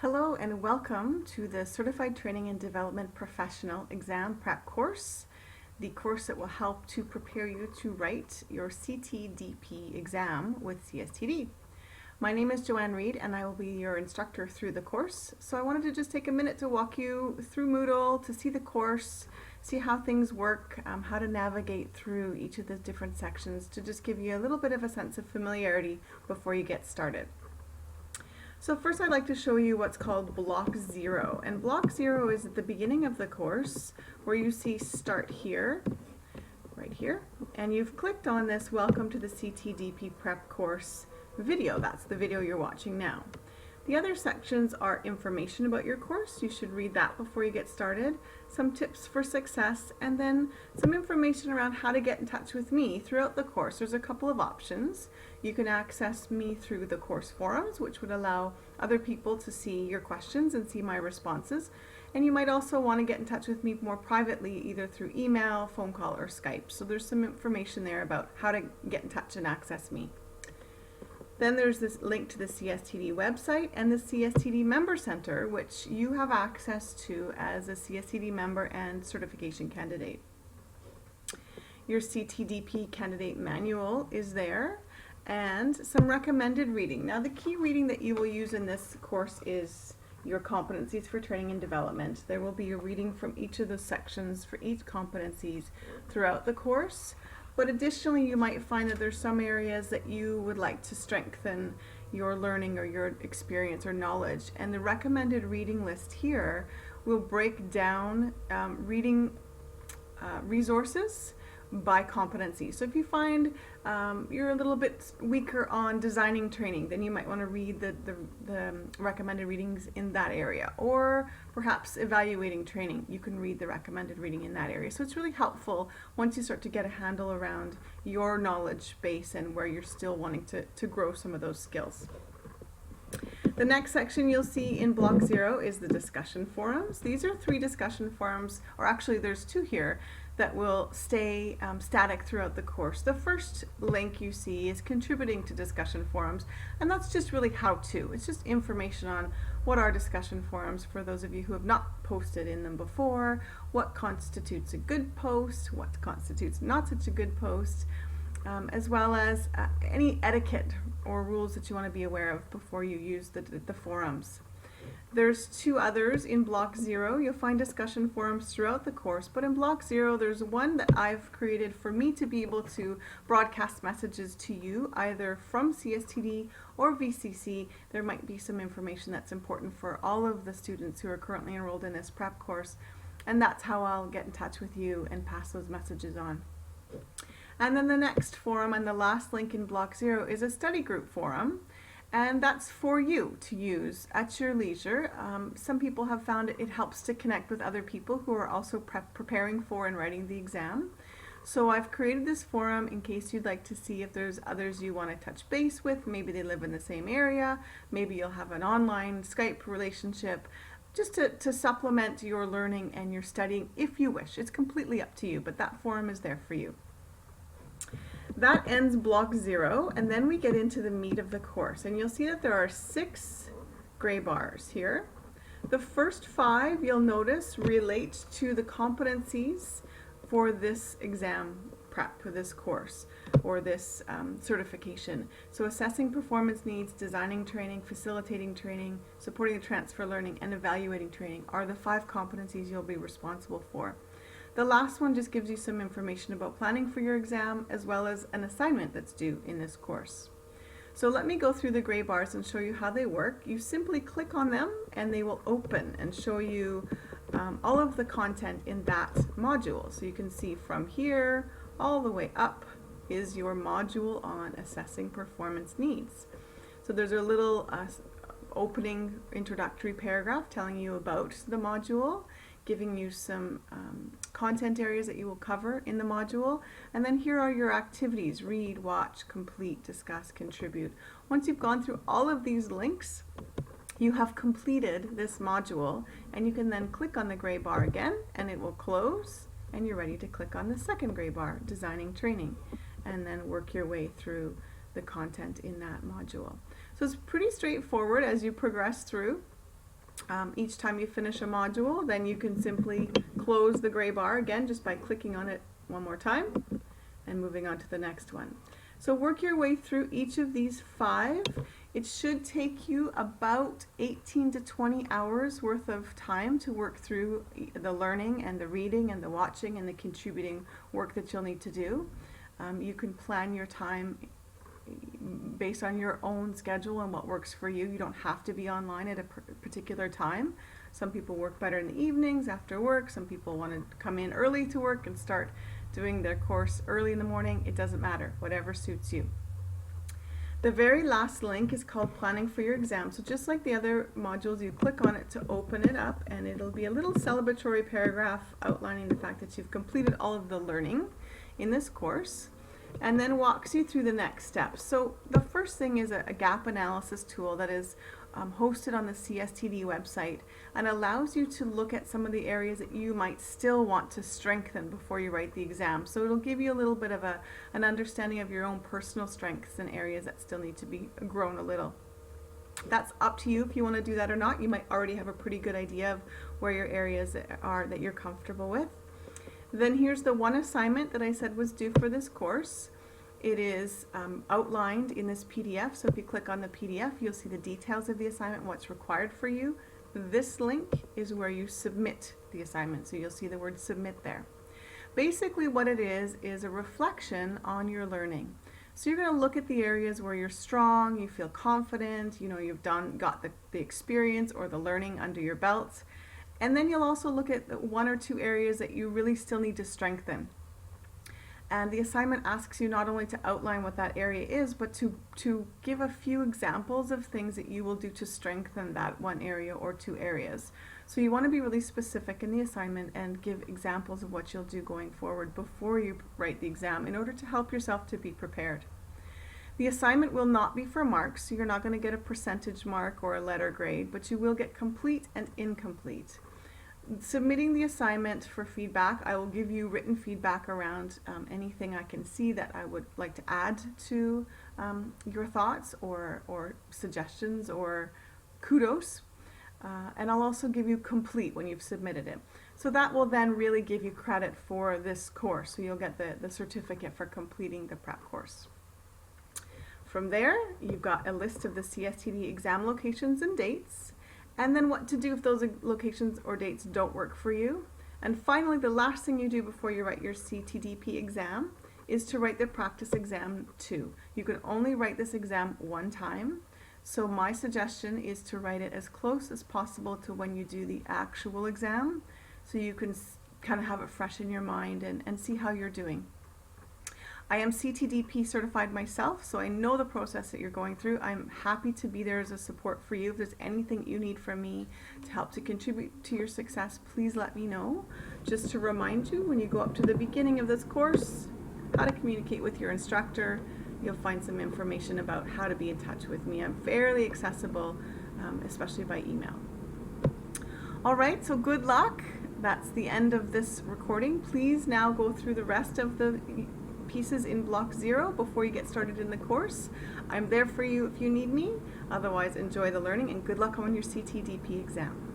Hello and welcome to the Certified Training and Development Professional Exam Prep course, the course that will help to prepare you to write your CTDP exam with CSTD. My name is Joanne Reed and I will be your instructor through the course. So I wanted to just take a minute to walk you through Moodle, to see the course, see how things work, how to navigate through each of the different sections, to just give you a little bit of a sense of familiarity before you get started. So first I'd like to show you what's called Block 0. And Block 0 is at the beginning of the course where you see Start Here, right here. And you've clicked on this Welcome to the CTDP Prep course video. That's the video you're watching now. The other sections are information about your course. You should read that before you get started. Some tips for success, and then some information around how to get in touch with me throughout the course. There's a couple of options. You can access me through the course forums, which would allow other people to see your questions and see my responses. And you might also want to get in touch with me more privately, either through email, phone call, or Skype. So there's some information there about how to get in touch and access me. Then there's this link to the CSTD website and the CSTD Member Center, which you have access to as a CSTD member and certification candidate. Your CTDP candidate manual is there, and some recommended reading. Now, the key reading that you will use in this course is your competencies for training and development. There will be a reading from each of the sections for each competencies throughout the course. But additionally, you might find that there's some areas that you would like to strengthen your learning or your experience or knowledge. And the recommended reading list here will break down reading resources by competency. So if you find you're a little bit weaker on designing training, then you might want to read the recommended readings in that area. Or perhaps evaluating training, you can read the recommended reading in that area. So it's really helpful once you start to get a handle around your knowledge base and where you're still wanting to grow some of those skills. The next section you'll see in Block 0 is the discussion forums. These are 3 discussion forums, or actually there's 2 here, that will stay static throughout the course. The first link you see is contributing to discussion forums, and that's just really how to. It's just information on what are discussion forums for those of you who have not posted in them before, what constitutes a good post, what constitutes not such a good post, as well as any etiquette or rules that you want to be aware of before you use the forums. There's 2 others in Block 0. You'll find discussion forums throughout the course, but in Block 0 there's one that I've created for me to be able to broadcast messages to you, either from CSTD or VCC. There might be some information that's important for all of the students who are currently enrolled in this prep course, and that's how I'll get in touch with you and pass those messages on. And then the next forum and the last link in Block 0 is a study group forum. And that's for you to use at your leisure. Some people have found it helps to connect with other people who are also preparing for and writing the exam. So I've created this forum in case you'd like to see if there's others you want to touch base with. Maybe they live in the same area. Maybe you'll have an online Skype relationship, just to supplement your learning and your studying if you wish. It's completely up to you, but that forum is there for you. That ends Block 0, and then we get into the meat of the course. And you'll see that there are 6 gray bars here. The first 5, you'll notice, relate to the competencies for this exam prep, for this course, or this certification. So assessing performance needs, designing training, facilitating training, supporting the transfer learning, and evaluating training are the 5 competencies you'll be responsible for. The last one just gives you some information about planning for your exam, as well as an assignment that's due in this course. So let me go through the gray bars and show you how they work. You simply click on them and they will open and show you all of the content in that module. So you can see from here all the way up is your module on assessing performance needs. So there's a little opening introductory paragraph telling you about the module, giving you some content areas that you will cover in the module. And then here are your activities: read, watch, complete, discuss, contribute. Once you've gone through all of these links, you have completed this module, and you can then click on the gray bar again and it will close, and you're ready to click on the second gray bar, designing training, and then work your way through the content in that module. So it's pretty straightforward as you progress through. Each time you finish a module, then you can simply close the gray bar again just by clicking on it one more time and moving on to the next one. So work your way through each of these 5. It should take you about 18 to 20 hours worth of time to work through the learning and the reading and the watching and the contributing work that you'll need to do. You can plan your time based on your own schedule and what works for you. You don't have to be online at a particular time. Some people work better in the evenings after work. Some people want to come in early to work and start doing their course early in the morning. It doesn't matter, whatever suits you. The very last link is called Planning for Your Exam. So just like the other modules, you click on it to open it up, and it'll be a little celebratory paragraph outlining the fact that you've completed all of the learning in this course, and then walks you through the next steps. So the first thing is a gap analysis tool that is hosted on the CSTD website and allows you to look at some of the areas that you might still want to strengthen before you write the exam. So it'll give you a little bit of an understanding of your own personal strengths and areas that still need to be grown a little. That's up to you if you want to do that or not. You might already have a pretty good idea of where your areas are that you're comfortable with. Then here's the one assignment that I said was due for this course. It is outlined in this PDF, so if you click on the PDF, you'll see the details of the assignment, what's required for you. This link is where you submit the assignment, so you'll see the word submit there. Basically what it is a reflection on your learning. So you're going to look at the areas where you're strong, you feel confident, you know you've got the experience or the learning under your belt. And then you'll also look at the 1 or 2 areas that you really still need to strengthen. And the assignment asks you not only to outline what that area is, but to give a few examples of things that you will do to strengthen that 1 area or 2 areas. So you want to be really specific in the assignment and give examples of what you'll do going forward before you write the exam in order to help yourself to be prepared. The assignment will not be for marks, so you're not going to get a percentage mark or a letter grade, but you will get complete and incomplete. Submitting the assignment for feedback, I will give you written feedback around anything I can see that I would like to add to your thoughts or suggestions or kudos. And I'll also give you complete when you've submitted it. So that will then really give you credit for this course. So you'll get the certificate for completing the prep course. From there, you've got a list of the CSTD exam locations and dates, and then what to do if those locations or dates don't work for you. And finally, the last thing you do before you write your CTDP exam is to write the practice exam 2. You can only write this exam 1 time, so my suggestion is to write it as close as possible to when you do the actual exam, so you can kind of have it fresh in your mind and see how you're doing. I am CTDP certified myself, so I know the process that you're going through. I'm happy to be there as a support for you. If there's anything you need from me to help to contribute to your success, please let me know. Just to remind you, when you go up to the beginning of this course, how to communicate with your instructor, you'll find some information about how to be in touch with me. I'm fairly accessible, especially by email. All right, so good luck. That's the end of this recording. Please now go through the rest of the pieces in block 0 before you get started in the course. I'm there for you if you need me. Otherwise, enjoy the learning and good luck on your CTDP exam.